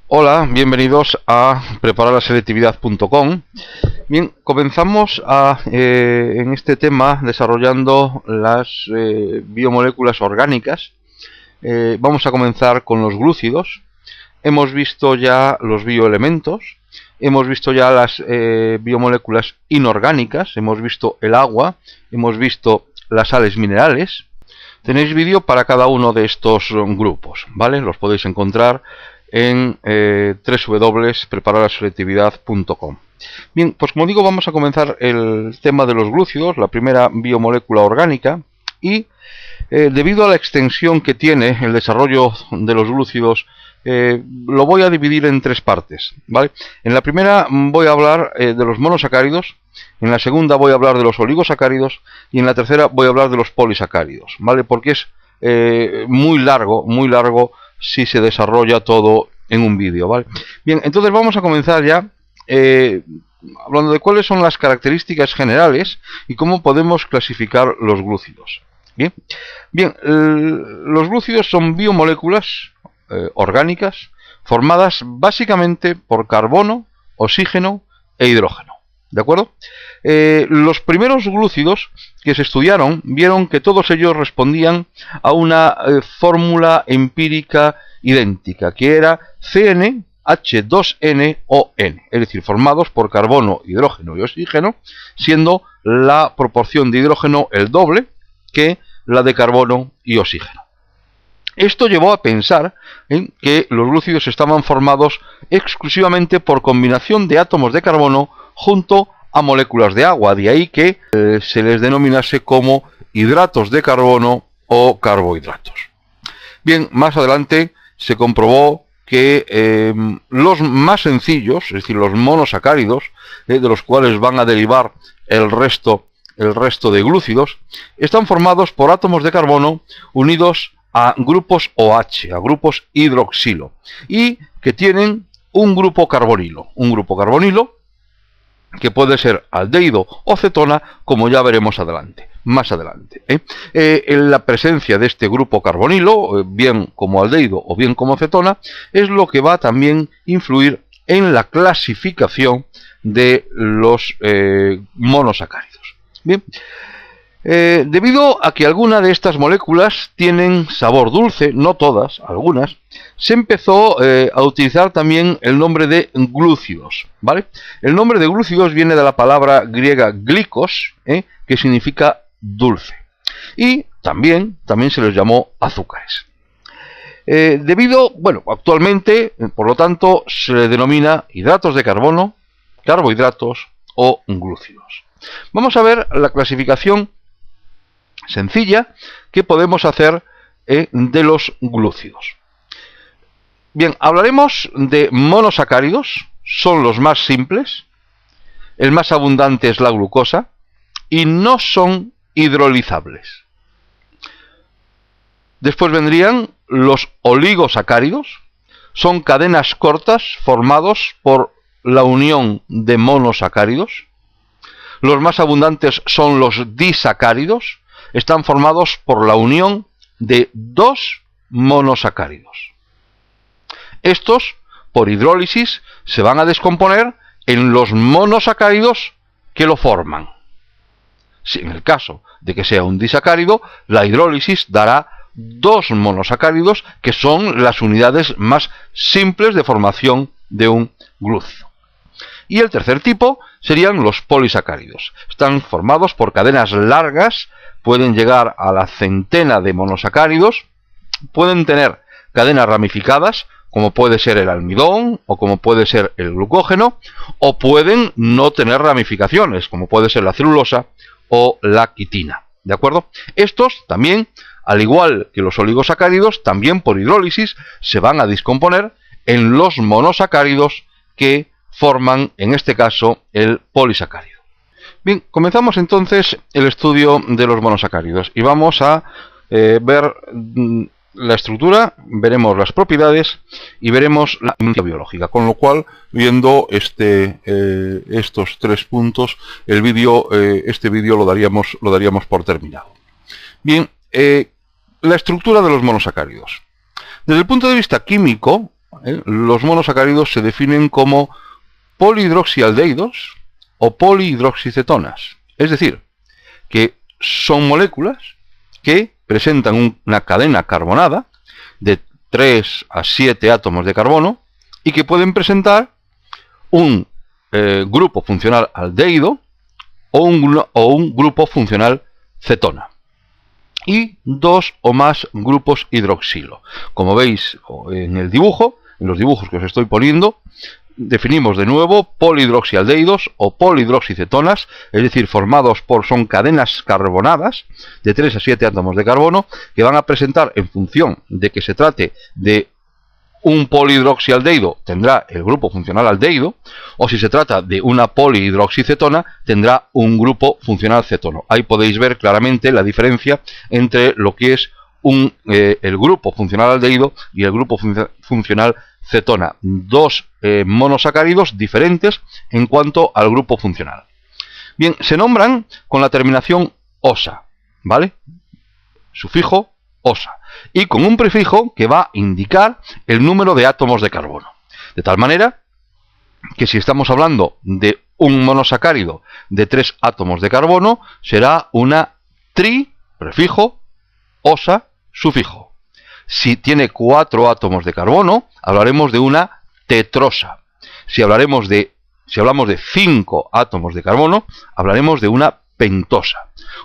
Hola, bienvenidos a prepararlaselectividad.com. Bien, comenzamos en este tema desarrollando las biomoléculas orgánicas. Vamos a comenzar con los glúcidos. Hemos visto ya los bioelementos, hemos visto ya las biomoléculas inorgánicas, hemos visto el agua, hemos visto las sales minerales. Tenéis vídeo para cada uno de estos grupos, ¿vale? Los podéis encontrar en www.prepararlaselectividad.com. Bien, pues como digo, vamos a comenzar el tema de los glúcidos, la primera biomolécula orgánica, y debido a la extensión que tiene el desarrollo de los glúcidos, lo voy a dividir en tres partes, ¿vale? En la primera voy a hablar de los monosacáridos, en la segunda voy a hablar de los oligosacáridos y en la tercera voy a hablar de los polisacáridos, ¿vale? Porque es muy largo si se desarrolla todo en un vídeo, ¿vale? Bien, entonces vamos a comenzar ya hablando de cuáles son las características generales y cómo podemos clasificar los glúcidos. Bien, los glúcidos son biomoléculas orgánicas formadas básicamente por carbono, oxígeno e hidrógeno. ¿De acuerdo? Los primeros glúcidos que se estudiaron vieron que todos ellos respondían a una fórmula empírica idéntica, que era CnH2nOn, es decir, formados por carbono, hidrógeno y oxígeno, siendo la proporción de hidrógeno el doble que la de carbono y oxígeno. Esto llevó a pensar en que los glúcidos estaban formados exclusivamente por combinación de átomos de carbono junto a moléculas de agua, de ahí que se les denominase como hidratos de carbono o carbohidratos. Bien, más adelante se comprobó que los más sencillos, es decir, los monosacáridos, de los cuales van a derivar el resto de glúcidos, están formados por átomos de carbono unidos a grupos OH, a grupos hidroxilo, y que tienen un grupo carbonilo que puede ser aldehído o cetona, como ya veremos más adelante. En la presencia de este grupo carbonilo, bien como aldehído o bien como cetona, es lo que va también a influir en la clasificación de los monosacáridos. Bien. Debido a que algunas de estas moléculas tienen sabor dulce, no todas, algunas, se empezó a utilizar también el nombre de glúcidos, ¿vale? El nombre de glúcidos viene de la palabra griega glikos, que significa dulce, y también se les llamó azúcares. Actualmente, por lo tanto, se le denomina hidratos de carbono, carbohidratos o glúcidos. Vamos a ver la clasificación sencilla que podemos hacer de los glúcidos. Bien, hablaremos de monosacáridos, son los más simples, el más abundante es la glucosa y no son hidrolizables. Después vendrían los oligosacáridos, son cadenas cortas formados por la unión de monosacáridos. Los más abundantes son los disacáridos, están formados por la unión de dos monosacáridos. Estos, por hidrólisis, se van a descomponer en los monosacáridos que lo forman. Si en el caso de que sea un disacárido, la hidrólisis dará dos monosacáridos, que son las unidades más simples de formación de un glúcido. Y el tercer tipo serían los polisacáridos. Están formados por cadenas largas, pueden llegar a la centena de monosacáridos, pueden tener cadenas ramificadas, como puede ser el almidón o como puede ser el glucógeno, o pueden no tener ramificaciones, como puede ser la celulosa o la quitina. ¿De acuerdo? Estos también, al igual que los oligosacáridos, también por hidrólisis se van a descomponer en los monosacáridos que forman, en este caso, el polisacárido. Bien, comenzamos entonces el estudio de los monosacáridos y vamos a ver la estructura, veremos las propiedades y veremos la química biológica, con lo cual, viendo estos tres puntos, este vídeo lo daríamos por terminado. Bien, la estructura de los monosacáridos. Desde el punto de vista químico, los monosacáridos se definen como polihidroxialdehídos o polihidroxicetonas. Es decir, que son moléculas que presentan una cadena carbonada de 3 a 7 átomos de carbono y que pueden presentar un grupo funcional aldehído o un grupo funcional cetona y 2 o más grupos hidroxilo. Como veis en el dibujo, en los dibujos que os estoy poniendo, definimos de nuevo polihidroxialdehídos o polihidroxicetonas, es decir, son cadenas carbonadas de 3 a 7 átomos de carbono que van a presentar, en función de que se trate de un polihidroxialdehído, tendrá el grupo funcional aldehído, o si se trata de una polihidroxicetona, tendrá un grupo funcional cetono. Ahí podéis ver claramente la diferencia entre lo que es el grupo funcional aldehído y el grupo funcional cetona. Dos monosacáridos diferentes en cuanto al grupo funcional. Bien, se nombran con la terminación osa, ¿vale? Sufijo osa. Y con un prefijo que va a indicar el número de átomos de carbono. De tal manera que si estamos hablando de un monosacárido de 3 átomos de carbono, será una prefijo, osa, sufijo. Si tiene 4 átomos de carbono, hablaremos de una tetrosa. Si hablamos de 5 átomos de carbono, hablaremos de una pentosa.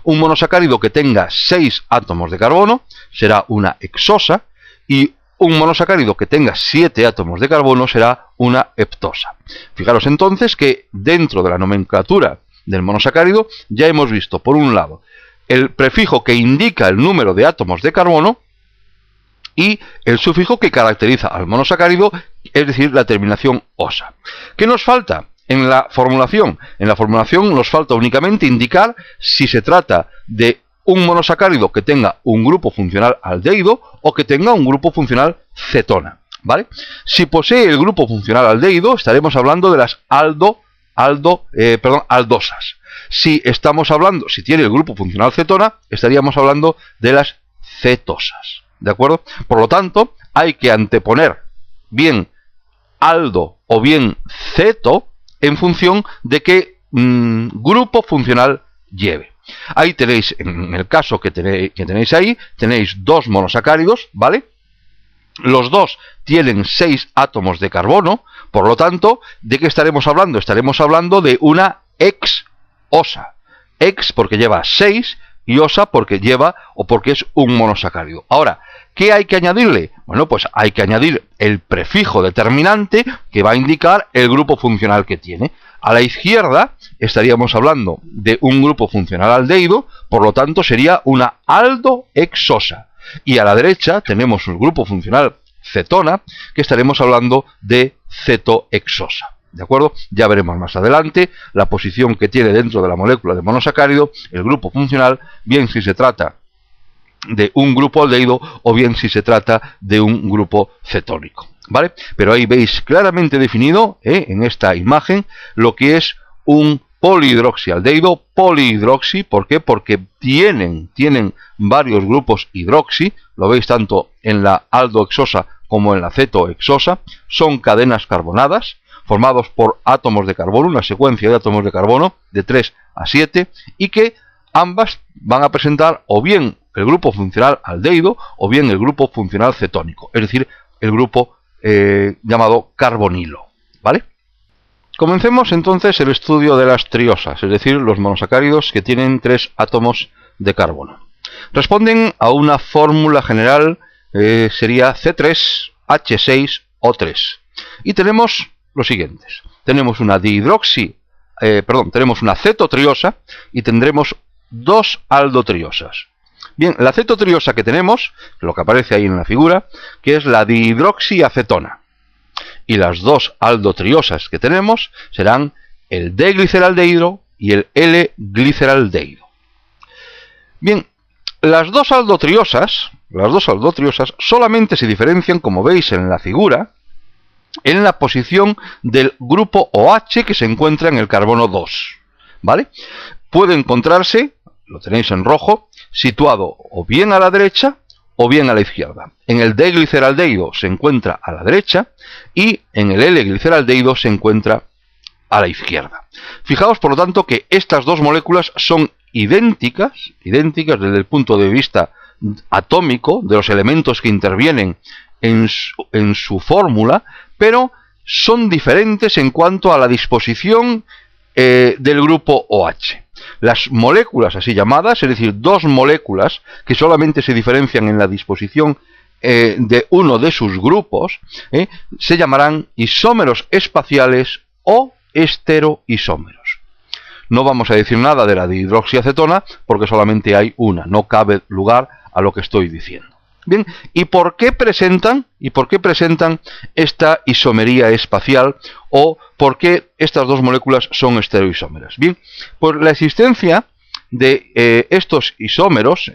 Un monosacárido que tenga 6 átomos de carbono será una hexosa y un monosacárido que tenga 7 átomos de carbono será una heptosa. Fijaros entonces que dentro de la nomenclatura del monosacárido ya hemos visto, por un lado, el prefijo que indica el número de átomos de carbono y el sufijo que caracteriza al monosacárido, es decir, la terminación osa. ¿Qué nos falta en la formulación? En la formulación nos falta únicamente indicar si se trata de un monosacárido que tenga un grupo funcional aldehído o que tenga un grupo funcional cetona, ¿vale? Si posee el grupo funcional aldehído, estaremos hablando de las aldosas. Si tiene el grupo funcional cetona, estaríamos hablando de las cetosas, ¿de acuerdo? Por lo tanto, hay que anteponer bien aldo o bien ceto en función de qué grupo funcional lleve. Ahí tenéis, en el caso que tenéis ahí, tenéis 2 monosacáridos, ¿vale? Los dos tienen 6 átomos de carbono, por lo tanto, ¿de qué estaremos hablando? Estaremos hablando de una ex-osa. Ex porque lleva 6 y osa porque es un monosacárido. Ahora, ¿qué hay que añadirle? Bueno, pues hay que añadir el prefijo determinante que va a indicar el grupo funcional que tiene. A la izquierda estaríamos hablando de un grupo funcional aldehído, por lo tanto sería una aldohexosa. Y a la derecha tenemos un grupo funcional cetona, que estaremos hablando de cetohexosa. ¿De acuerdo? Ya veremos más adelante la posición que tiene dentro de la molécula de monosacárido el grupo funcional, bien si se trata de un grupo aldehído o bien si se trata de un grupo cetónico, ¿vale? Pero ahí veis claramente definido en esta imagen lo que es un polihidroxialdehído, polihidroxi. ¿Por qué? Porque tienen varios grupos hidroxi, lo veis tanto en la aldohexosa como en la cetohexosa. Son cadenas carbonadas formados por átomos de carbono, una secuencia de átomos de carbono de 3 a 7 y que ambas van a presentar o bien el grupo funcional aldehído o bien el grupo funcional cetónico, es decir, el grupo llamado carbonilo, ¿vale? Comencemos entonces el estudio de las triosas, es decir, los monosacáridos que tienen 3 átomos de carbono. Responden a una fórmula general, sería C3H6O3. Y tenemos los siguientes. Tenemos una tenemos una cetotriosa y tendremos 2 aldotriosas. Bien, la cetotriosa que tenemos, lo que aparece ahí en la figura, que es la dihidroxiacetona. Y las 2 aldotriosas que tenemos serán el D-gliceraldehído y el L-gliceraldehído. Bien, las dos aldotriosas solamente se diferencian, como veis en la figura, en la posición del grupo OH que se encuentra en el carbono 2, ¿vale? Puede encontrarse, lo tenéis en rojo, situado o bien a la derecha o bien a la izquierda. En el D-gliceraldehído se encuentra a la derecha y en el L-gliceraldehído se encuentra a la izquierda. Fijaos, por lo tanto, que estas dos moléculas son idénticas desde el punto de vista atómico de los elementos que intervienen en su fórmula, pero son diferentes en cuanto a la disposición del grupo OH. Las moléculas así llamadas, es decir, dos moléculas que solamente se diferencian en la disposición de uno de sus grupos, se llamarán isómeros espaciales o estereoisómeros. No vamos a decir nada de la dihidroxiacetona porque solamente hay una, no cabe lugar a lo que estoy diciendo. Bien, ¿y por qué presentan esta isomería espacial o por qué estas dos moléculas son estereoisómeras? Bien, pues la existencia de estos isómeros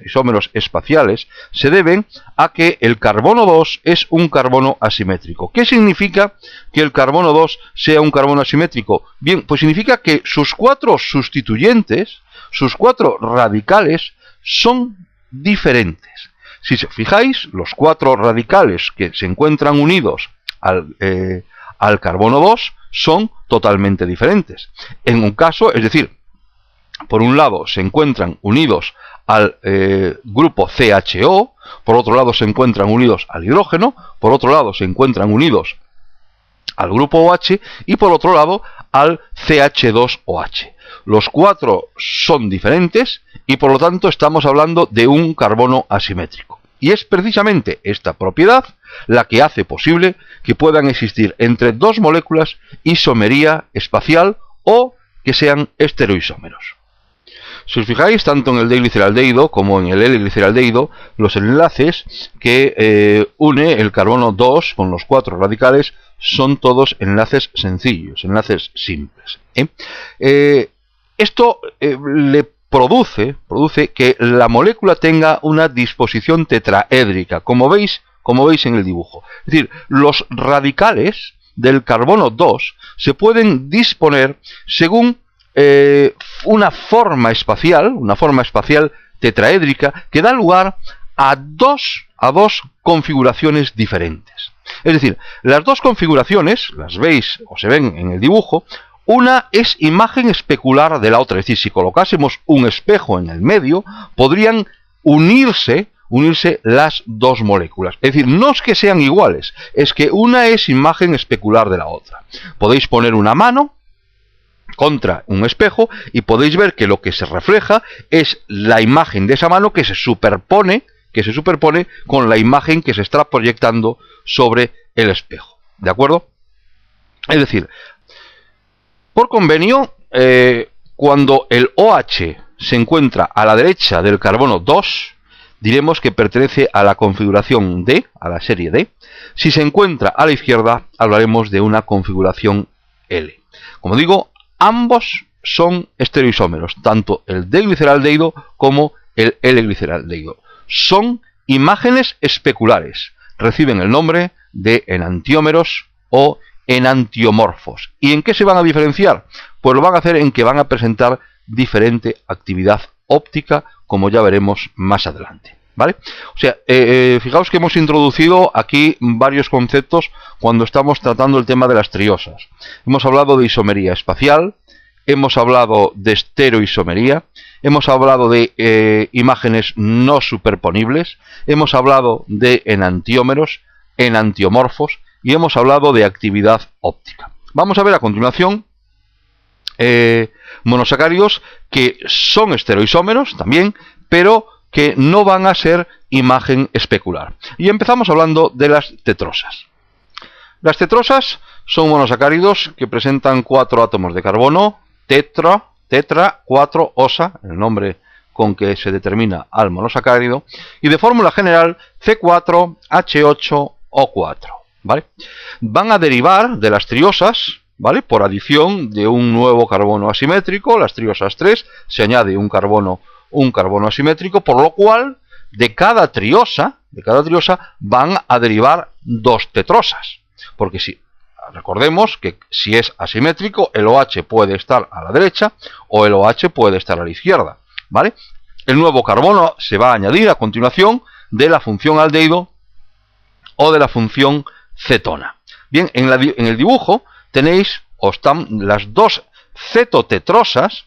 espaciales, se deben a que el carbono 2 es un carbono asimétrico. ¿Qué significa que el carbono 2 sea un carbono asimétrico? Bien, pues significa que sus cuatro sustituyentes, sus cuatro radicales, son diferentes. Si se fijáis, los cuatro radicales que se encuentran unidos al carbono 2 son totalmente diferentes. En un caso, es decir, por un lado se encuentran unidos al grupo CHO, por otro lado se encuentran unidos al hidrógeno, por otro lado se encuentran unidos al grupo OH y por otro lado al CH2OH. Los cuatro son diferentes y por lo tanto estamos hablando de un carbono asimétrico. Y es precisamente esta propiedad la que hace posible que puedan existir entre dos moléculas isomería espacial o que sean estereoisómeros. Si os fijáis, tanto en el D-gliceraldehído como en el L-gliceraldehído, los enlaces que une el carbono 2 con los cuatro radicales son todos enlaces sencillos, enlaces simples. Esto le produce que la molécula tenga una disposición tetraédrica, como veis en el dibujo. Es decir, los radicales del carbono 2 se pueden disponer según una forma espacial tetraédrica que da lugar a dos configuraciones diferentes. Es decir, las dos configuraciones, las veis o se ven en el dibujo, una es imagen especular de la otra, es decir, si colocásemos un espejo en el medio, podrían unirse las dos moléculas. Es decir, no es que sean iguales, es que una es imagen especular de la otra. Podéis poner una mano contra un espejo y podéis ver que lo que se refleja es la imagen de esa mano que se superpone con la imagen que se está proyectando sobre el espejo. ¿De acuerdo? Es decir, por convenio, cuando el OH se encuentra a la derecha del carbono 2, diremos que pertenece a la configuración D, a la serie D. Si se encuentra a la izquierda, hablaremos de una configuración L. Como digo, ambos son estereoisómeros, tanto el D-gliceraldehído como el L-gliceraldehído. Son imágenes especulares, reciben el nombre de enantiómeros o enantiomorfos. ¿Y en qué se van a diferenciar? Pues lo van a hacer en que van a presentar diferente actividad óptica, como ya veremos más adelante. ¿Vale? O sea, fijaos que hemos introducido aquí varios conceptos cuando estamos tratando el tema de las triosas. Hemos hablado de isomería espacial, hemos hablado de estereoisomería, hemos hablado de imágenes no superponibles, hemos hablado de enantiómeros, enantiomorfos y hemos hablado de actividad óptica. Vamos a ver a continuación monosacáridos que son estereoisómeros también, pero que no van a ser imagen especular. Y empezamos hablando de las tetrosas. Las tetrosas son monosacáridos que presentan 4 átomos de carbono, tetra, 4 osa, el nombre con que se determina al monosacárido, y de fórmula general C4, H8O4. ¿Vale? Van a derivar de las triosas, ¿vale? Por adición de un nuevo carbono asimétrico, las triosas 3, se añade un carbono asimétrico, por lo cual de cada triosa van a derivar 2 tetrosas. Porque si recordemos que si es asimétrico, el OH puede estar a la derecha o el OH puede estar a la izquierda, ¿vale? El nuevo carbono se va a añadir a continuación de la función aldehído o de la función cetona. Bien, en el dibujo tenéis, o están las dos cetotetrosas,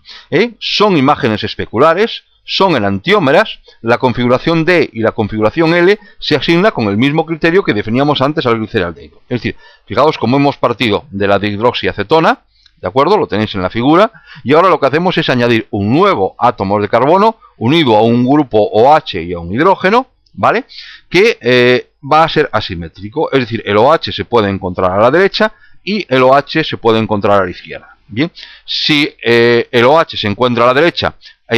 son imágenes especulares, son enantiómeras. La configuración D y la configuración L se asigna con el mismo criterio que definíamos antes al gliceraldehído. Es decir, fijaos cómo hemos partido de la dihidroxiacetona, ¿de acuerdo? Lo tenéis en la figura. Y ahora lo que hacemos es añadir un nuevo átomo de carbono unido a un grupo OH y a un hidrógeno, ¿vale? Que va a ser asimétrico. Es decir, el OH se puede encontrar a la derecha y el OH se puede encontrar a la izquierda. Bien, si el OH se encuentra a la derecha,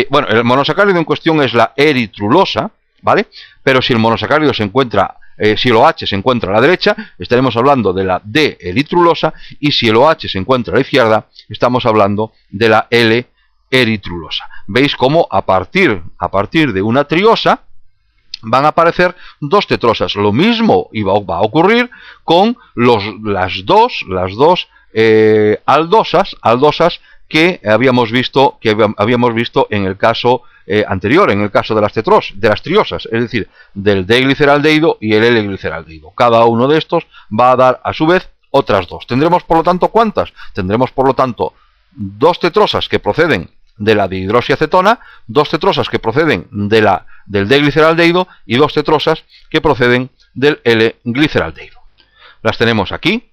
bueno, el monosacárido en cuestión es la eritrulosa, ¿vale? Pero si el monosacárido se encuentra, si el OH se encuentra a la derecha, estaremos hablando de la D-eritrulosa, y si el OH se encuentra a la izquierda, estamos hablando de la L-eritrulosa. ¿Veis cómo a partir de una triosa van a aparecer dos tetrosas? Lo mismo va a ocurrir con las dos aldosas que habíamos visto en el caso anterior, en el caso de las triosas, es decir, del D-gliceraldehído y el L-gliceraldehído. Cada uno de estos va a dar a su vez otras dos. Tendremos por lo tanto, ¿cuántas? Tendremos por lo tanto dos tetrosas que proceden de la dihidroxiacetona, dos tetrosas que proceden del D-gliceraldehído y dos tetrosas que proceden del L-gliceraldehído. Las tenemos aquí.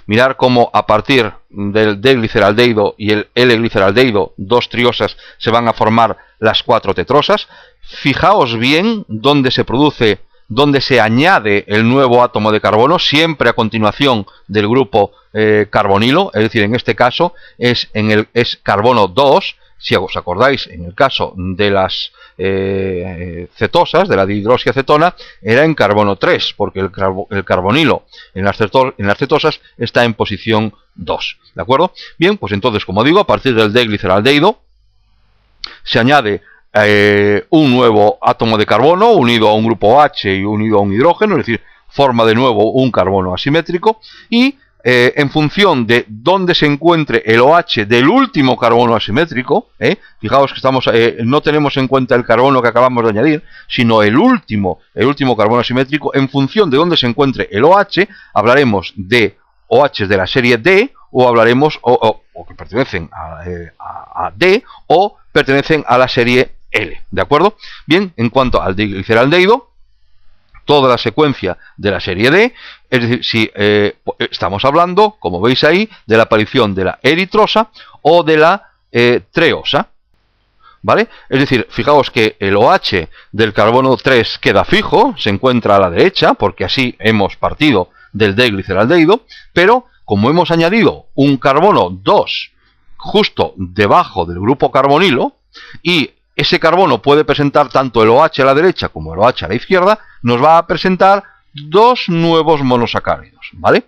Mirar cómo a partir del D-gliceraldehído y el L-gliceraldehído, dos triosas, se van a formar las cuatro tetrosas. Fijaos bien dónde se añade el nuevo átomo de carbono, siempre a continuación del grupo carbonilo, es decir, en este caso es carbono 2. Si os acordáis, en el caso de las cetosas, de la dihidroxiacetona, era en carbono 3, porque el carbonilo en las cetosas está en posición 2. ¿De acuerdo? Bien, pues entonces, como digo, a partir del D-gliceraldehído se añade un nuevo átomo de carbono unido a un grupo OH y unido a un hidrógeno, es decir, forma de nuevo un carbono asimétrico, y en función de dónde se encuentre el OH del último carbono asimétrico, fijaos que no tenemos en cuenta el carbono que acabamos de añadir, sino el último carbono asimétrico. En función de dónde se encuentre el OH, hablaremos de OH de la serie D, o hablaremos o que pertenecen a D, o pertenecen a la serie L, ¿de acuerdo? Bien, en cuanto al digliceraldehído, toda la secuencia de la serie D, es decir, si estamos hablando, como veis ahí, de la aparición de la eritrosa o de la treosa, ¿vale? Es decir, fijaos que el OH del carbono 3 queda fijo, se encuentra a la derecha, porque así hemos partido del D-gliceraldehído, pero como hemos añadido un carbono 2 justo debajo del grupo carbonilo, y ese carbono puede presentar tanto el OH a la derecha como el OH a la izquierda, nos va a presentar dos nuevos monosacáridos, ¿vale?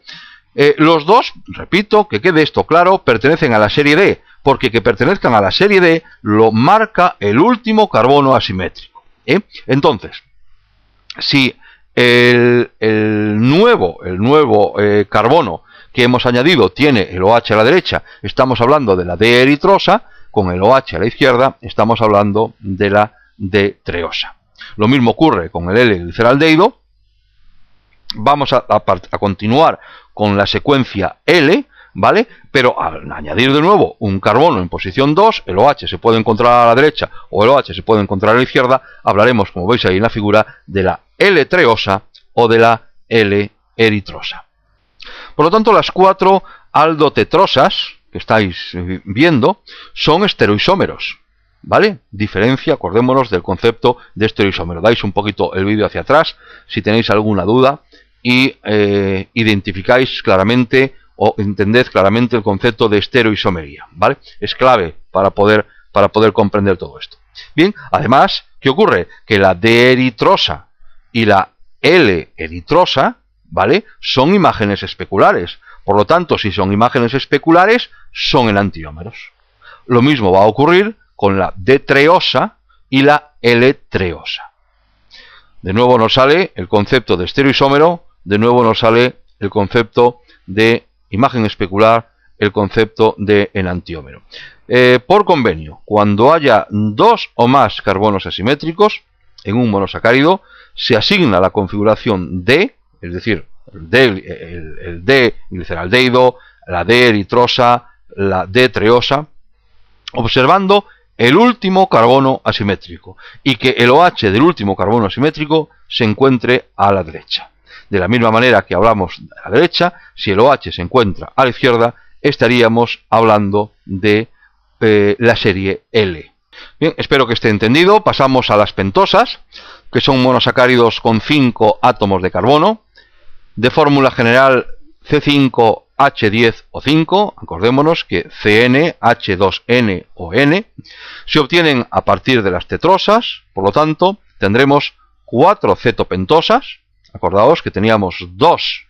Los dos, repito, que quede esto claro, pertenecen a la serie D, porque que pertenezcan a la serie D lo marca el último carbono asimétrico. Entonces, si el nuevo carbono que hemos añadido tiene el OH a la derecha, estamos hablando de la D-eritrosa, con el OH a la izquierda estamos hablando de la D-treosa. Lo mismo ocurre con el L-gliceraldehído. Vamos a continuar con la secuencia L, ¿vale? Pero al añadir de nuevo un carbono en posición 2, el OH se puede encontrar a la derecha o el OH se puede encontrar a la izquierda. Hablaremos, como veis ahí en la figura, de la L-treosa o de la L-eritrosa. Por lo tanto, las cuatro aldotetrosas que estáis viendo son estereoisómeros, ¿vale? Diferencia, acordémonos del concepto de estereoisómero. Dais un poquito el vídeo hacia atrás si tenéis alguna duda y identificáis claramente o entended claramente el concepto de estereoisomería, ¿vale? Es clave para poder comprender todo esto. Bien, además, ¿qué ocurre? Que la D-eritrosa y la L-eritrosa, ¿vale?, son imágenes especulares. Por lo tanto, si son imágenes especulares, son enantiómeros. Lo mismo va a ocurrir con la D-treosa y la L-treosa. De nuevo nos sale el concepto de estereoisómero, de nuevo nos sale el concepto de imagen especular, el concepto de enantiómero. Por convenio, cuando haya dos o más carbonos asimétricos en un monosacárido, se asigna la configuración D, es decir, el D gliceraldehído, la D eritrosa, la D treosa, observando el último carbono asimétrico y que el OH del último carbono asimétrico se encuentre a la derecha. De la misma manera que hablamos a la derecha, si el OH se encuentra a la izquierda, estaríamos hablando de la serie L. Bien, espero que esté entendido. Pasamos a las pentosas, que son monosacáridos con 5 átomos de carbono, de fórmula general C5H10O5, acordémonos que CN, H2N o N, se obtienen a partir de las tetrosas, por lo tanto, tendremos 4 cetopentosas, acordaos que teníamos dos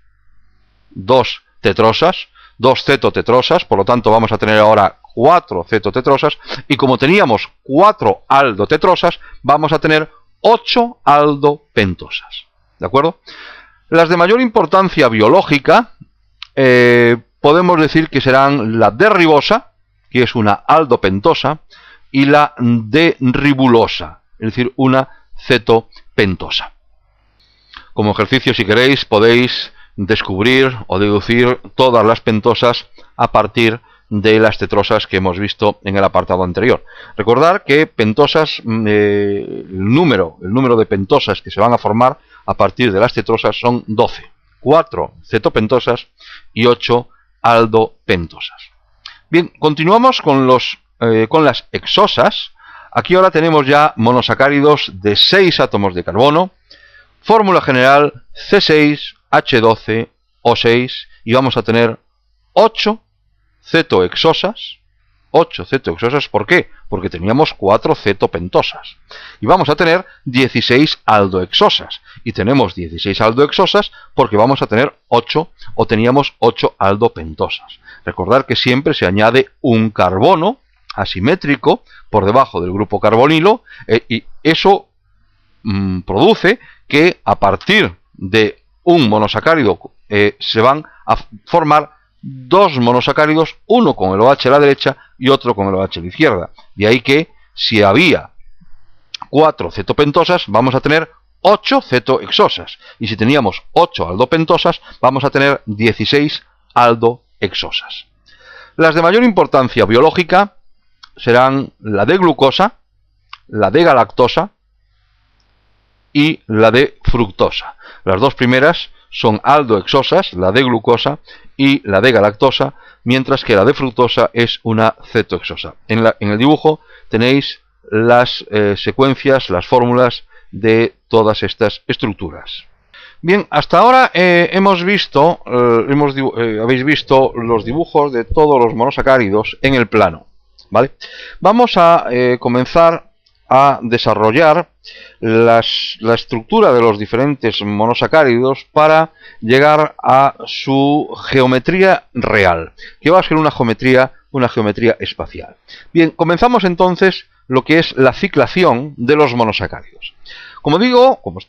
tetrosas, 2 cetotetrosas, por lo tanto vamos a tener ahora 4 cetotetrosas, y como teníamos 4 aldotetrosas, vamos a tener 8 aldopentosas, ¿de acuerdo? Las de mayor importancia biológica, podemos decir que serán la D-ribosa, que es una aldopentosa, y la D-ribulosa, es decir, una cetopentosa. Como ejercicio, si queréis, podéis descubrir o deducir todas las pentosas a partir de las tetrosas que hemos visto en el apartado anterior. Recordar que pentosas, el número de pentosas que se van a formar a partir de las tetrosas son 12. 4 cetopentosas y 8 aldopentosas. Bien, continuamos con las exosas. Aquí ahora tenemos ya monosacáridos de 6 átomos de carbono, fórmula general C6H12O6, y vamos a tener 8 cetoexosas. 8 cetoexosas, ¿por qué? Porque teníamos 4 cetopentosas. Y vamos a tener 16 aldoexosas. Y tenemos 16 aldoexosas porque vamos a tener 8, o teníamos 8 aldopentosas. Recordar que siempre se añade un carbono asimétrico por debajo del grupo carbonilo, y eso produce que a partir de un monosacárido se van a formar 2 monosacáridos, uno con el OH a la derecha y otro con el OH a la izquierda. De ahí que si había 4 cetopentosas, vamos a tener 8 cetoexosas. Y si teníamos 8 aldopentosas, vamos a tener 16 aldoexosas. Las de mayor importancia biológica serán la de glucosa, la de galactosa y la de fructosa. Las dos primeras son aldoexosas, la de glucosa y la de galactosa, mientras que la de fructosa es una cetoexosa. En el dibujo tenéis las secuencias, las fórmulas de todas estas estructuras. Bien, hasta ahora habéis visto los dibujos de todos los monosacáridos en el plano, ¿vale? Vamos a comenzar a desarrollar la estructura de los diferentes monosacáridos para llegar a su geometría real, que va a ser una geometría espacial. Bien, comenzamos entonces lo que es la ciclación de los monosacáridos. Como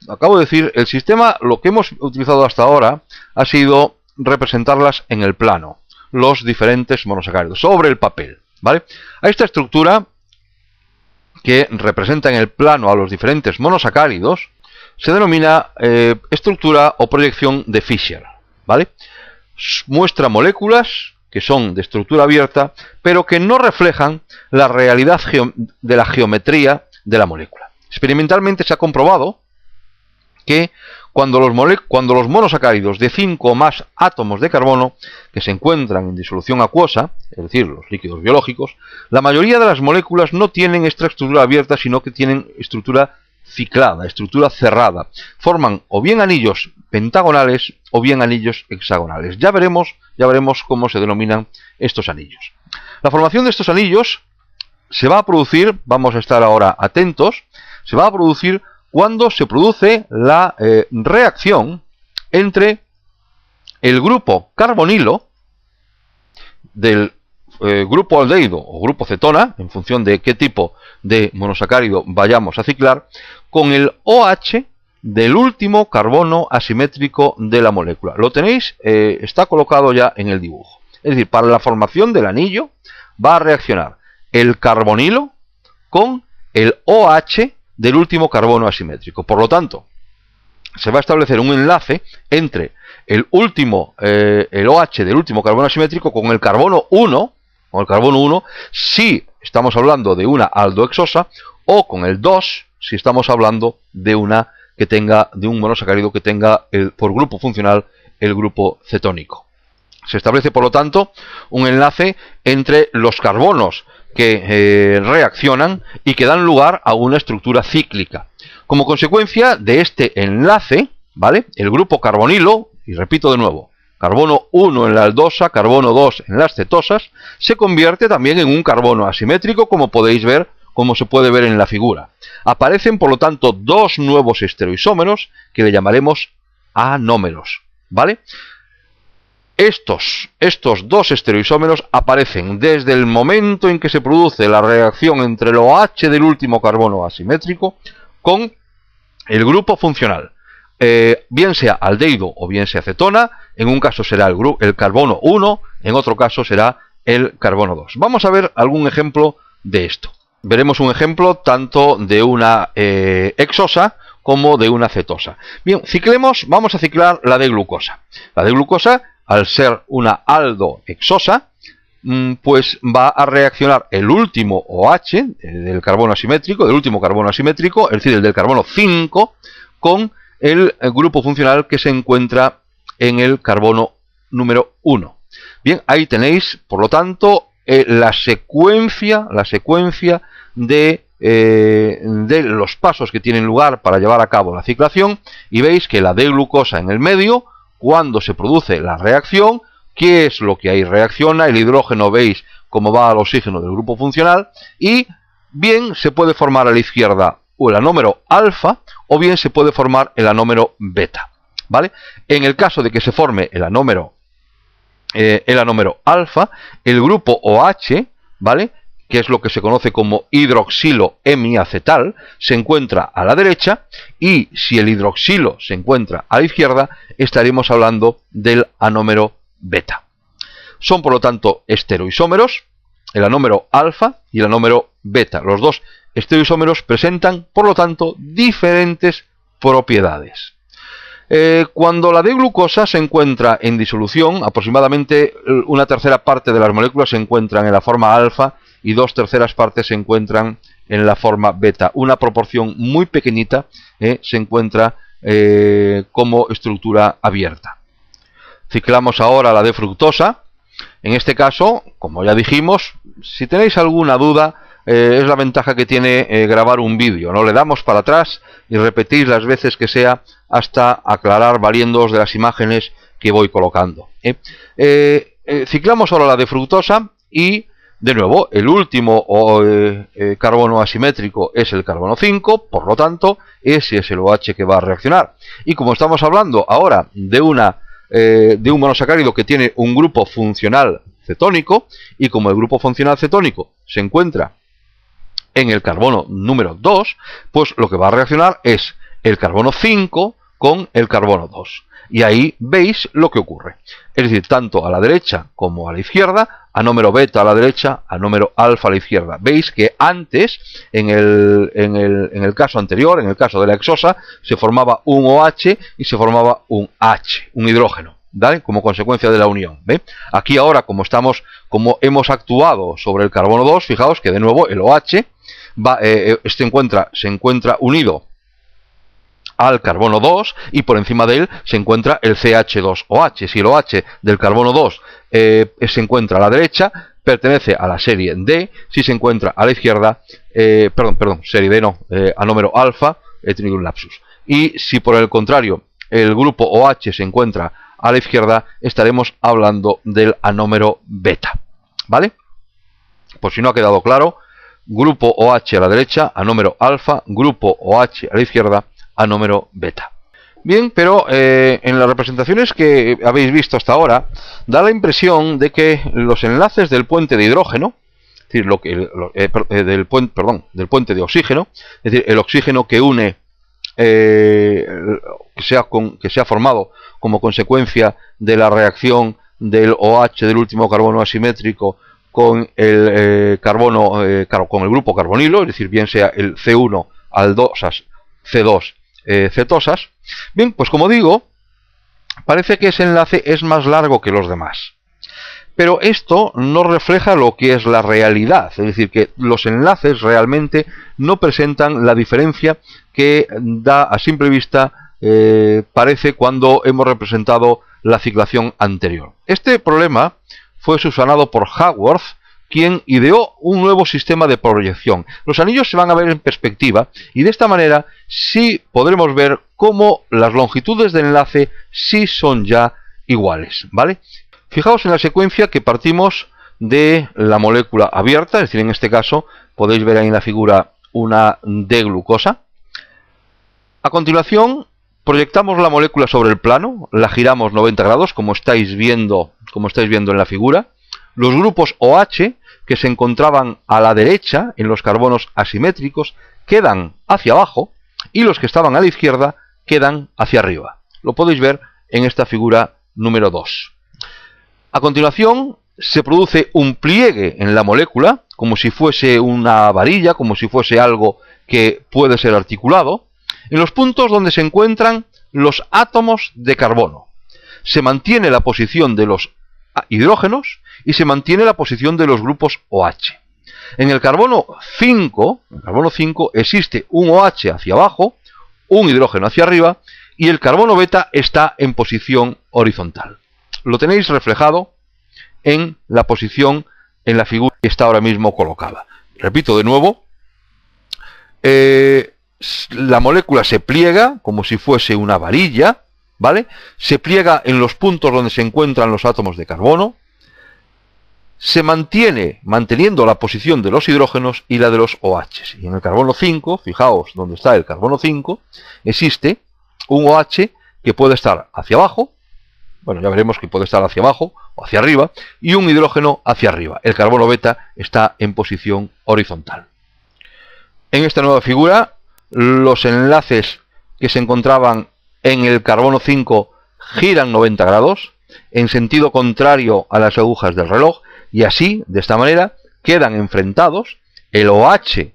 acabo de decir, el sistema, lo que hemos utilizado hasta ahora ha sido representarlas en el plano, los diferentes monosacáridos, sobre el papel, ¿vale? A esta estructura, que representa en el plano a los diferentes monosacáridos, se denomina estructura o proyección de Fischer, ¿vale? Muestra moléculas que son de estructura abierta, pero que no reflejan la realidad de la geometría de la molécula. Experimentalmente se ha comprobado que cuando los monosacáridos de 5 o más átomos de carbono que se encuentran en disolución acuosa, es decir, los líquidos biológicos, la mayoría de las moléculas no tienen esta estructura abierta, sino que tienen estructura ciclada, estructura cerrada. Forman o bien anillos pentagonales o bien anillos hexagonales. Ya veremos cómo se denominan estos anillos. La formación de estos anillos se va a producir, vamos a estar ahora atentos, se va a producir cuando se produce la reacción entre el grupo carbonilo del grupo aldehído o grupo cetona, en función de qué tipo de monosacárido vayamos a ciclar, con el OH del último carbono asimétrico de la molécula. Lo tenéis, está colocado ya en el dibujo. Es decir, para la formación del anillo va a reaccionar el carbonilo con el OH del último carbono asimétrico. Por lo tanto, se va a establecer un enlace entre el OH del último carbono asimétrico con el carbono 1, si estamos hablando de una aldohexosa, o con el 2 si estamos hablando de un monosacárido que tenga por grupo funcional el grupo cetónico. Se establece, por lo tanto, un enlace entre los carbonos que reaccionan y que dan lugar a una estructura cíclica. Como consecuencia de este enlace, ¿vale?, el grupo carbonilo, y repito de nuevo, carbono 1 en la aldosa, carbono 2 en las cetosas, se convierte también en un carbono asimétrico, como podéis ver, como se puede ver en la figura. Aparecen, por lo tanto, dos nuevos estereoisómeros que le llamaremos anómeros, ¿vale? Estos dos estereoisómeros aparecen desde el momento en que se produce la reacción entre el OH del último carbono asimétrico con el grupo funcional, bien sea aldehído o bien sea cetona. En un caso será el carbono 1, en otro caso será el carbono 2. Vamos a ver algún ejemplo de esto. Veremos un ejemplo tanto de una hexosa como de una cetosa. Bien, vamos a ciclar la de glucosa. La de glucosa, al ser una aldohexosa, pues va a reaccionar el último OH del carbono asimétrico, es decir, el del carbono 5, con el grupo funcional que se encuentra en el carbono número 1. Bien, ahí tenéis, por lo tanto, la secuencia de los pasos que tienen lugar para llevar a cabo la ciclación, y veis que la de glucosa en el medio, cuando se produce la reacción, ¿qué es lo que ahí reacciona? El hidrógeno, veis cómo va al oxígeno del grupo funcional, y bien se puede formar a la izquierda o el anómero alfa, o bien se puede formar el anómero beta, ¿vale? En el caso de que se forme el anómero alfa, el grupo OH, ¿vale?, que es lo que se conoce como hidroxilo hemiacetal, se encuentra a la derecha, y si el hidroxilo se encuentra a la izquierda, estaremos hablando del anómero beta. Son, por lo tanto, estereoisómeros, el anómero alfa y el anómero beta. Los dos estereoisómeros presentan, por lo tanto, diferentes propiedades. Cuando la D-glucosa se encuentra en disolución, aproximadamente una tercera parte de las moléculas se encuentran en la forma alfa y 2/3 partes se encuentran en la forma beta. Una proporción muy pequeñita se encuentra como estructura abierta. Ciclamos ahora la D-fructosa. En este caso, como ya dijimos, si tenéis alguna duda, es la ventaja que tiene grabar un vídeo, ¿no? Le damos para atrás y repetís las veces que sea hasta aclarar valiéndoos de las imágenes que voy colocando. Ciclamos ahora la D-fructosa y, de nuevo, el último carbono asimétrico es el carbono 5, por lo tanto, ese es el OH que va a reaccionar. Y como estamos hablando ahora de un monosacárido que tiene un grupo funcional cetónico, y como el grupo funcional cetónico se encuentra en el carbono número 2, pues lo que va a reaccionar es el carbono 5 con el carbono 2. Y ahí veis lo que ocurre. Es decir, tanto a la derecha como a la izquierda, anómero beta a la derecha, anómero alfa a la izquierda. Veis que antes, en el caso anterior, en el caso de la hexosa, se formaba un OH y se formaba un H, un hidrógeno, ¿vale?, como consecuencia de la unión. ¿Ve? Aquí ahora, como hemos actuado sobre el carbono 2, fijaos que de nuevo el OH se encuentra unido al carbono 2 y por encima de él se encuentra el CH2OH. Si el OH del carbono 2 se encuentra a la derecha, pertenece a la serie D. Si se encuentra a la izquierda, serie D no, anómero alfa, he tenido un lapsus. Y si por el contrario el grupo OH se encuentra a la izquierda, estaremos hablando del anómero beta, ¿vale? Por si no ha quedado claro, grupo OH a la derecha, anómero alfa, grupo OH a la izquierda, anómero beta. Bien, pero en las representaciones que habéis visto hasta ahora, da la impresión de que los enlaces del puente de hidrógeno, es decir, del puente de oxígeno, es decir, el oxígeno que une, que se ha formado como consecuencia de la reacción del OH del último carbono asimétrico con el con el grupo carbonilo, es decir, bien sea el C1 aldosas C2 cetosas. Bien, pues como digo, parece que ese enlace es más largo que los demás. Pero esto no refleja lo que es la realidad, es decir, que los enlaces realmente no presentan la diferencia que da a simple vista parece cuando hemos representado la ciclación anterior. Este problema fue subsanado por Haworth, quien ideó un nuevo sistema de proyección. Los anillos se van a ver en perspectiva y de esta manera sí podremos ver cómo las longitudes de enlace sí son ya iguales, ¿vale? Fijaos en la secuencia que partimos de la molécula abierta, es decir, en este caso podéis ver ahí en la figura una D-glucosa. A continuación proyectamos la molécula sobre el plano, la giramos 90 grados, como estáis viendo en la figura. Los grupos OH que se encontraban a la derecha en los carbonos asimétricos quedan hacia abajo y los que estaban a la izquierda quedan hacia arriba. Lo podéis ver en esta figura número 2. A continuación se produce un pliegue en la molécula, como si fuese una varilla, como si fuese algo que puede ser articulado, en los puntos donde se encuentran los átomos de carbono. Se mantiene la posición de los hidrógenos y se mantiene la posición de los grupos OH. En el carbono 5 existe un OH hacia abajo, un hidrógeno hacia arriba y el carbono beta está en posición horizontal. Lo tenéis reflejado en la posición, en la figura que está ahora mismo colocada. Repito de nuevo, la molécula se pliega como si fuese una varilla, ¿vale? Se pliega en los puntos donde se encuentran los átomos de carbono, se mantiene manteniendo la posición de los hidrógenos y la de los OH. Y en el carbono 5, fijaos donde está el carbono 5, existe un OH que puede estar hacia abajo, bueno, ya veremos que puede estar hacia abajo o hacia arriba, y un hidrógeno hacia arriba. El carbono beta está en posición horizontal. En esta nueva figura, los enlaces que se encontraban en el carbono 5 giran 90 grados, en sentido contrario a las agujas del reloj, y así, de esta manera, quedan enfrentados el OH,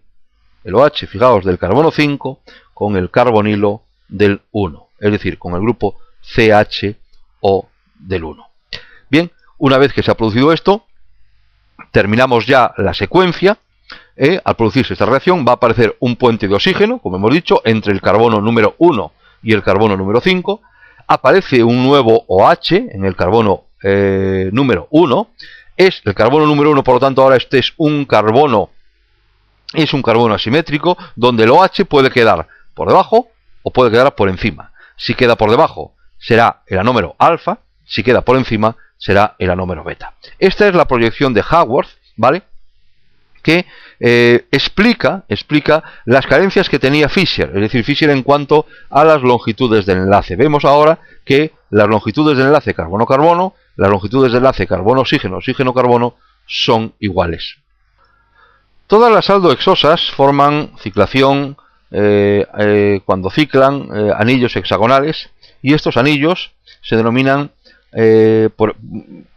fijaos, del carbono 5 con el carbonilo del 1, es decir, con el grupo CHO del 1. Bien, una vez que se ha producido esto, terminamos ya la secuencia. Al producirse esta reacción va a aparecer un puente de oxígeno, como hemos dicho, entre el carbono número 1 y el carbono número 5. Aparece un nuevo OH en el carbono número 1. Es el carbono número 1, por lo tanto ahora este es un carbono asimétrico, donde el OH puede quedar por debajo o puede quedar por encima. Si queda por debajo será el anómero alfa, si queda por encima será el anómero beta. Esta es la proyección de Haworth, ¿vale?, que explica las carencias que tenía Fischer, es decir, Fischer en cuanto a las longitudes del enlace. Vemos ahora que las longitudes del enlace carbono-carbono, las longitudes del enlace carbono-oxígeno, oxígeno-carbono son iguales. Todas las aldohexosas forman ciclación cuando ciclan anillos hexagonales, y estos anillos se denominan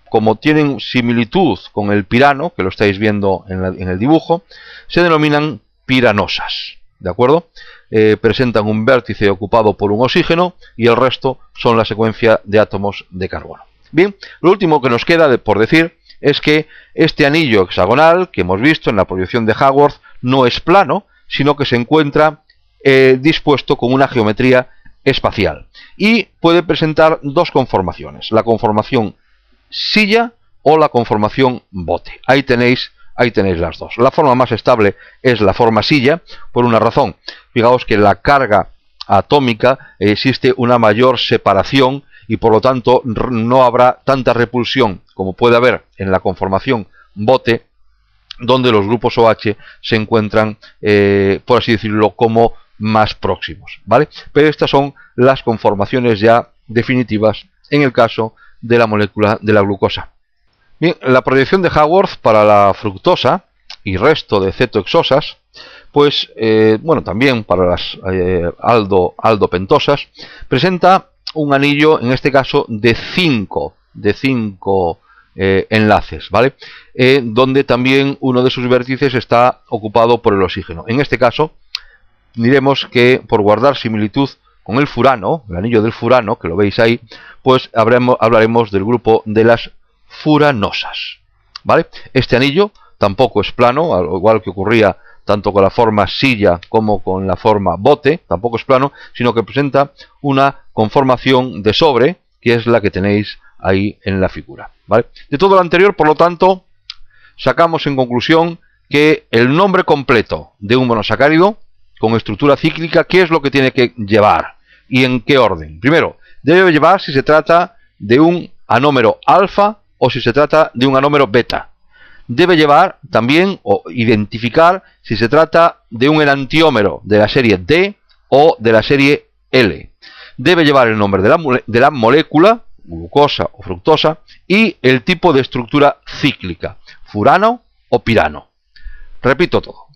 como tienen similitud con el pirano, que lo estáis viendo en el dibujo, se denominan piranosas, ¿de acuerdo? Presentan un vértice ocupado por un oxígeno y el resto son la secuencia de átomos de carbono. Bien, lo último que nos queda por decir es que este anillo hexagonal que hemos visto en la proyección de Haworth no es plano, sino que se encuentra dispuesto con una geometría espacial y puede presentar dos conformaciones, la conformación silla o la conformación bote. Ahí tenéis las dos. La forma más estable es la forma silla, por una razón. Fijaos que la carga atómica existe una mayor separación y por lo tanto no habrá tanta repulsión como puede haber en la conformación bote, donde los grupos OH se encuentran, por así decirlo, como más próximos, ¿vale? Pero estas son las conformaciones ya definitivas en el caso de la molécula de la glucosa. Bien, la proyección de Haworth para la fructosa y resto de cetohexosas, pues bueno, también para las aldopentosas, presenta un anillo, en este caso de 5 enlaces, ¿vale? Donde también uno de sus vértices está ocupado por el oxígeno. En este caso diremos que por guardar similitud con el furano, el anillo del furano, que lo veis ahí, pues hablaremos del grupo de las furanosas, ¿vale? Este anillo tampoco es plano, al igual que ocurría tanto con la forma silla como con la forma bote, tampoco es plano, sino que presenta una conformación de sobre, que es la que tenéis ahí en la figura, ¿vale? De todo lo anterior, por lo tanto, sacamos en conclusión que el nombre completo de un monosacárido con estructura cíclica, ¿qué es lo que tiene que llevar y en qué orden? Primero, debe llevar si se trata de un anómero alfa o si se trata de un anómero beta. Debe llevar también o identificar si se trata de un enantiómero de la serie D o de la serie L. Debe llevar el nombre de la molécula, glucosa o fructosa, y el tipo de estructura cíclica, furano o pirano. Repito todo.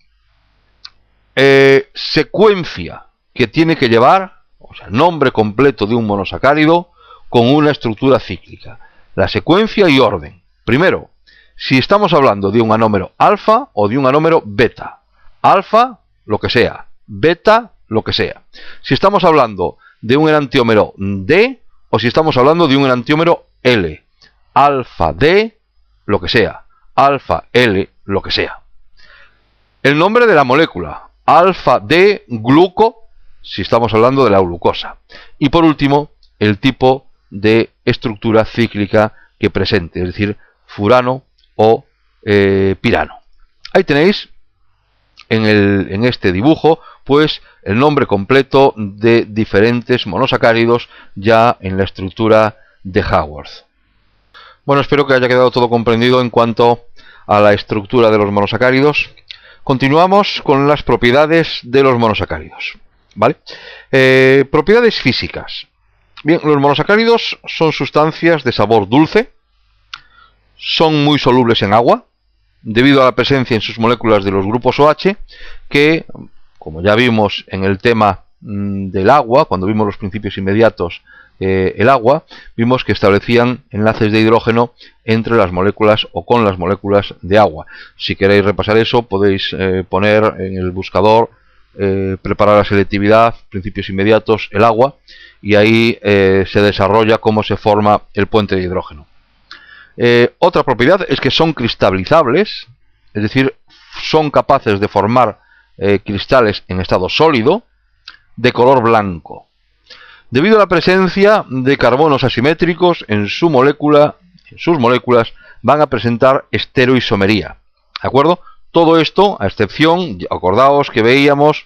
Secuencia que tiene que llevar, o sea, nombre completo de un monosacárido con una estructura cíclica. La secuencia y orden. Primero, si estamos hablando de un anómero alfa o de un anómero beta. Alfa, lo que sea. Beta, lo que sea. Si estamos hablando de un enantiómero D o si estamos hablando de un enantiómero L. Alfa D, lo que sea. Alfa L, lo que sea. El nombre de la molécula. Alfa D gluco, si estamos hablando de la glucosa. Y por último, el tipo de estructura cíclica que presente, es decir, furano o pirano. Ahí tenéis en este dibujo pues el nombre completo de diferentes monosacáridos ya en la estructura de Haworth. Bueno, espero que haya quedado todo comprendido en cuanto a la estructura de los monosacáridos. Continuamos con las propiedades de los monosacáridos, ¿vale? Propiedades físicas. Bien, los monosacáridos son sustancias de sabor dulce, son muy solubles en agua, debido a la presencia en sus moléculas de los grupos OH, que, como ya vimos en el tema del agua, cuando vimos los principios inmediatos, el agua, vimos que establecían enlaces de hidrógeno entre las moléculas o con las moléculas de agua. Si queréis repasar eso, podéis poner en el buscador preparar la selectividad, principios inmediatos, el agua, y ahí se desarrolla cómo se forma el puente de hidrógeno. Otra propiedad es que son cristalizables, es decir, son capaces de formar cristales en estado sólido de color blanco, debido a la presencia de carbonos asimétricos en sus moléculas van a presentar estereoisomería, ¿de acuerdo? Todo esto, a excepción, acordaos que veíamos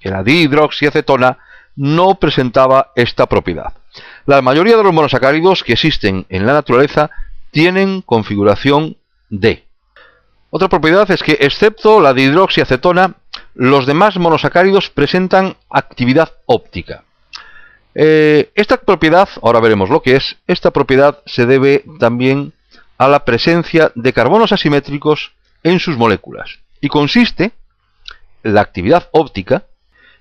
que la dihidroxiacetona no presentaba esta propiedad. La mayoría de los monosacáridos que existen en la naturaleza tienen configuración D. Otra propiedad es que, excepto la dihidroxiacetona, los demás monosacáridos presentan actividad óptica. Esta propiedad, ahora veremos lo que es, esta propiedad se debe también a la presencia de carbonos asimétricos en sus moléculas. Y consiste, la actividad óptica,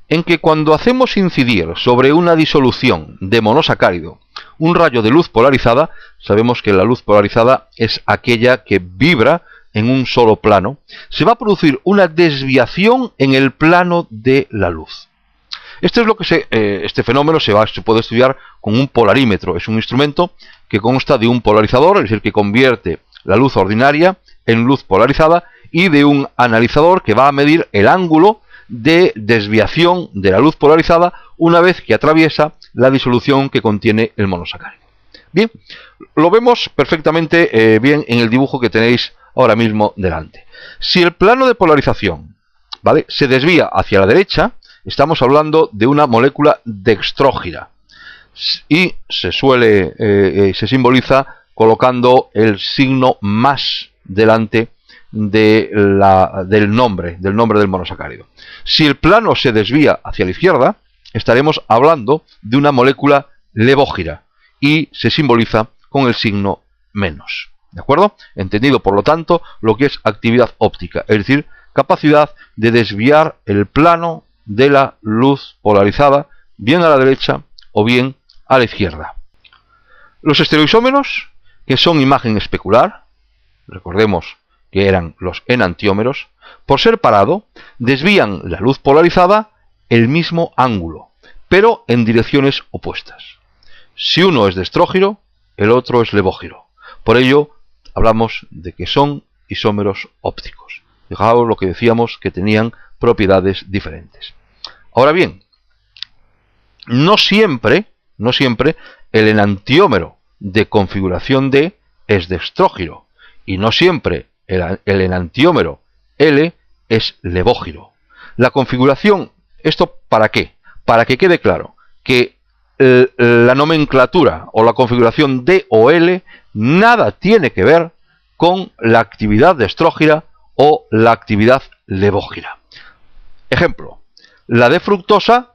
en que cuando hacemos incidir sobre una disolución de monosacárido un rayo de luz polarizada, sabemos que la luz polarizada es aquella que vibra en un solo plano, se va a producir una desviación en el plano de la luz. Este fenómeno se puede estudiar con un polarímetro. Es un instrumento que consta de un polarizador, es decir, que convierte la luz ordinaria en luz polarizada, y de un analizador que va a medir el ángulo de desviación de la luz polarizada una vez que atraviesa la disolución que contiene el monosacárido. Bien, lo vemos perfectamente bien en el dibujo que tenéis ahora mismo delante. Si el plano de polarización, ¿vale?, se desvía hacia la derecha, estamos hablando de una molécula dextrógira y se simboliza colocando el signo más delante del nombre del monosacárido. Si el plano se desvía hacia la izquierda, estaremos hablando de una molécula levógira y se simboliza con el signo menos. ¿De acuerdo? Entendido, por lo tanto, lo que es actividad óptica, es decir, capacidad de desviar el plano de la luz polarizada bien a la derecha o bien a la izquierda. Los estereoisómeros, que son imagen especular, recordemos que eran los enantiómeros, por ser parado, desvían la luz polarizada el mismo ángulo, pero en direcciones opuestas. Si uno es de estrógiro, el otro es levógiro. Por ello, hablamos de que son isómeros ópticos. Fijaos lo que decíamos, que tenían propiedades diferentes. Ahora bien, no siempre el enantiómero de configuración D es de estrógiro, y no siempre el enantiómero L es levógiro. La configuración, ¿esto para qué? Para que quede claro que la nomenclatura o la configuración D o L nada tiene que ver con la actividad de estrógira o la actividad levógira. Ejemplo, la D-fructosa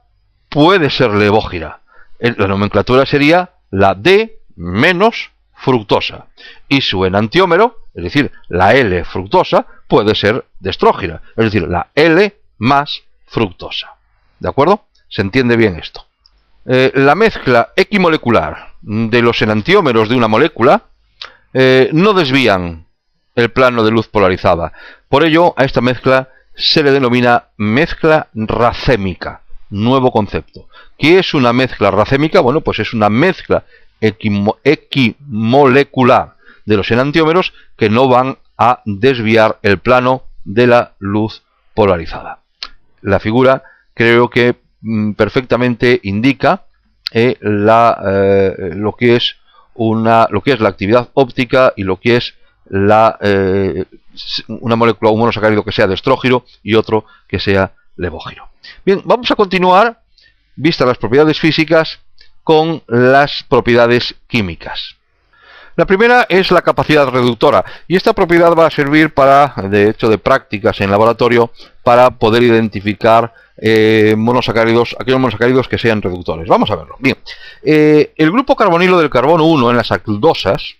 puede ser levógira. La nomenclatura sería la D menos fructosa. Y su enantiómero, es decir, la L-fructosa, puede ser destrógira. Es decir, la L más fructosa. ¿De acuerdo? ¿Se entiende bien esto? La mezcla equimolecular de los enantiómeros de una molécula no desvían el plano de luz polarizada. Por ello, a esta mezcla se le denomina mezcla racémica. Nuevo concepto. ¿Qué es una mezcla racémica? Bueno, pues es una mezcla equimolecular de los enantiómeros que no van a desviar el plano de la luz polarizada. La figura creo que perfectamente indica lo que es la actividad óptica y lo que es una molécula, un monosacárido que sea de estrógiro y otro que sea levógiro. Bien, vamos a continuar, vistas las propiedades físicas, con las propiedades químicas. La primera es la capacidad reductora, y esta propiedad va a servir de hecho de prácticas en laboratorio para poder identificar aquellos monosacáridos que sean reductores. Vamos a verlo. Bien, el grupo carbonilo del carbono 1 en las aldosas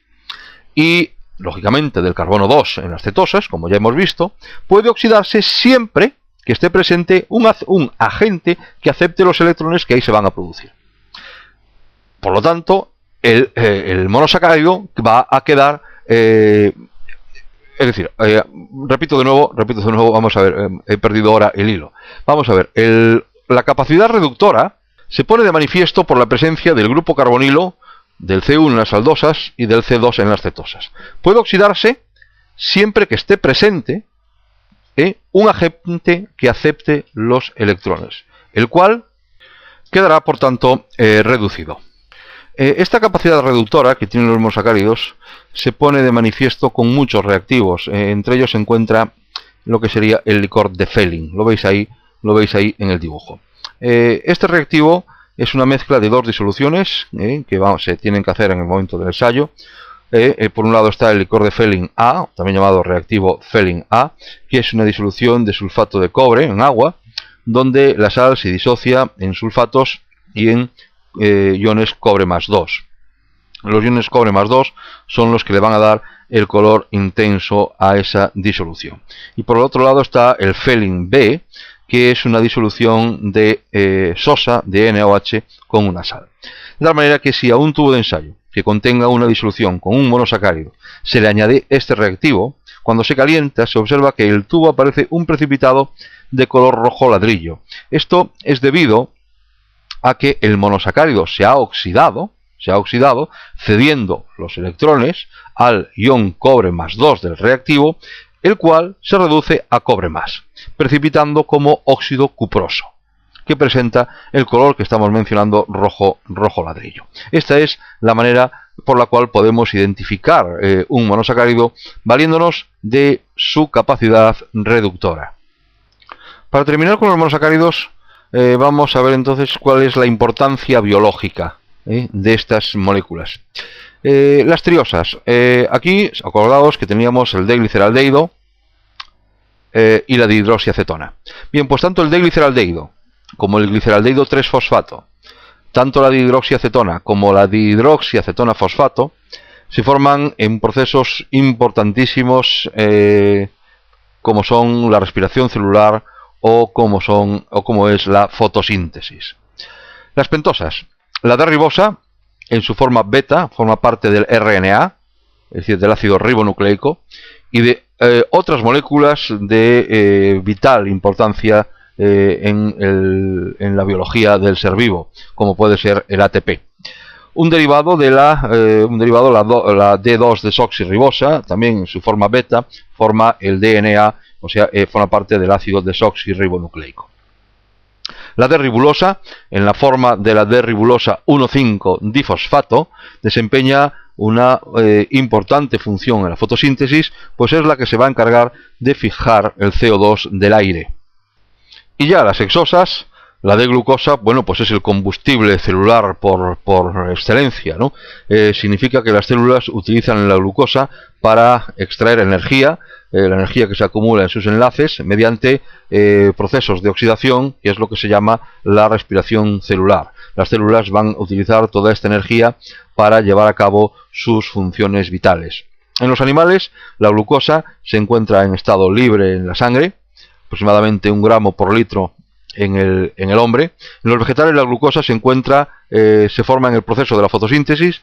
y, lógicamente, del carbono 2 en las cetosas, como ya hemos visto, puede oxidarse siempre que esté presente un agente que acepte los electrones que ahí se van a producir. Por lo tanto, el monosacárido va a quedar, repito de nuevo, vamos a ver, he perdido ahora el hilo. Vamos a ver, la capacidad reductora se pone de manifiesto por la presencia del grupo carbonilo, del C1 en las aldosas y del C2 en las cetosas. Puede oxidarse siempre que esté presente un agente que acepte los electrones, el cual quedará, por tanto, reducido. Esta capacidad reductora que tienen los monosacáridos se pone de manifiesto con muchos reactivos. Entre ellos se encuentra lo que sería el licor de Fehling. Lo veis ahí en el dibujo. Este reactivo es una mezcla de dos disoluciones que se tienen que hacer en el momento del ensayo. Por un lado está el licor de Fehling A, también llamado reactivo Fehling A, que es una disolución de sulfato de cobre en agua, donde la sal se disocia en sulfatos y en iones cobre más 2. Los iones cobre más 2 son los que le van a dar el color intenso a esa disolución. Y por el otro lado está el Fehling B, que es una disolución de sosa, de NaOH, con una sal. De tal manera que si a un tubo de ensayo que contenga una disolución con un monosacárido se le añade este reactivo, cuando se calienta se observa que el tubo aparece un precipitado de color rojo ladrillo. Esto es debido a que el monosacárido se ha oxidado, cediendo los electrones al ion cobre más 2 del reactivo, el cual se reduce a cobre más, precipitando como óxido cuproso, que presenta el color que estamos mencionando, rojo ladrillo. Esta es la manera por la cual podemos identificar un monosacárido valiéndonos de su capacidad reductora. Para terminar con los monosacáridos, vamos a ver entonces cuál es la importancia biológica de estas moléculas. Las triosas. Aquí, acordaos que teníamos el D-gliceraldehído y la dihidroxiacetona. Bien, pues tanto el D-gliceraldehído como el gliceraldehído 3-fosfato, tanto la dihidroxiacetona como la dihidroxiacetona fosfato, se forman en procesos importantísimos como son la respiración celular o como es la fotosíntesis. Las pentosas. La D-ribosa, en su forma beta, forma parte del RNA, es decir, del ácido ribonucleico, y de otras moléculas de vital importancia en la biología del ser vivo, como puede ser el ATP. Un derivado de la D2-desoxirribosa, también en su forma beta, forma el DNA, o sea, forma parte del ácido desoxirribonucleico. La D-ribulosa, en la forma de la D-ribulosa 1,5-difosfato, desempeña una importante función en la fotosíntesis, pues es la que se va a encargar de fijar el CO2 del aire. Y ya las hexosas, la D-glucosa, bueno, pues es el combustible celular por excelencia, ¿no? Significa que las células utilizan la glucosa para extraer energía, la energía que se acumula en sus enlaces mediante procesos de oxidación, que es lo que se llama la respiración celular. Las células van a utilizar toda esta energía para llevar a cabo sus funciones vitales. En los animales, la glucosa se encuentra en estado libre en la sangre, aproximadamente 1 gramo por litro en el hombre. En los vegetales la glucosa se encuentra, se forma en el proceso de la fotosíntesis,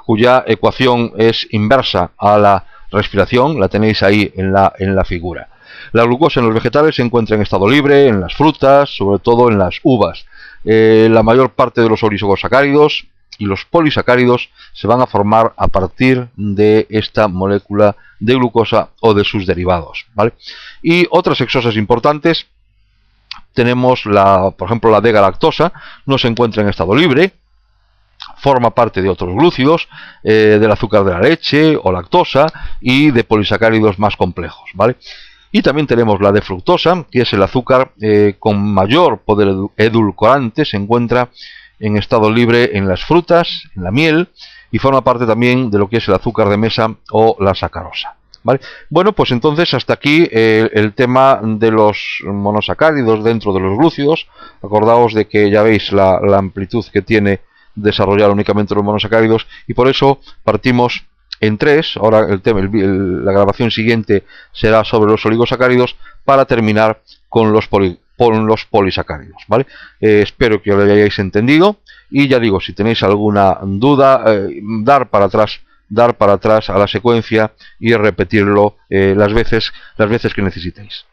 cuya ecuación es inversa a la respiración, la tenéis ahí en la figura. La glucosa en los vegetales se encuentra en estado libre, en las frutas, sobre todo en las uvas. La mayor parte de los oligosacáridos y los polisacáridos se van a formar a partir de esta molécula de glucosa o de sus derivados, ¿vale? Y otras hexosas importantes, tenemos por ejemplo la D-galactosa, no se encuentra en estado libre, forma parte de otros glúcidos, del azúcar de la leche o lactosa y de polisacáridos más complejos, ¿vale? Y también tenemos la D-fructosa, que es el azúcar con mayor poder edulcorante, se encuentra en estado libre en las frutas, en la miel, y forma parte también de lo que es el azúcar de mesa o la sacarosa, ¿vale? Bueno, pues entonces hasta aquí el tema de los monosacáridos dentro de los glúcidos. Acordaos de que ya veis la amplitud que tiene desarrollar únicamente los monosacáridos, y por eso partimos en 3. Ahora la grabación siguiente será sobre los oligosacáridos, para terminar con los polisacáridos, ¿vale? Espero que lo hayáis entendido, y ya digo, si tenéis alguna duda, dar para atrás a la secuencia y repetirlo las veces que necesitéis.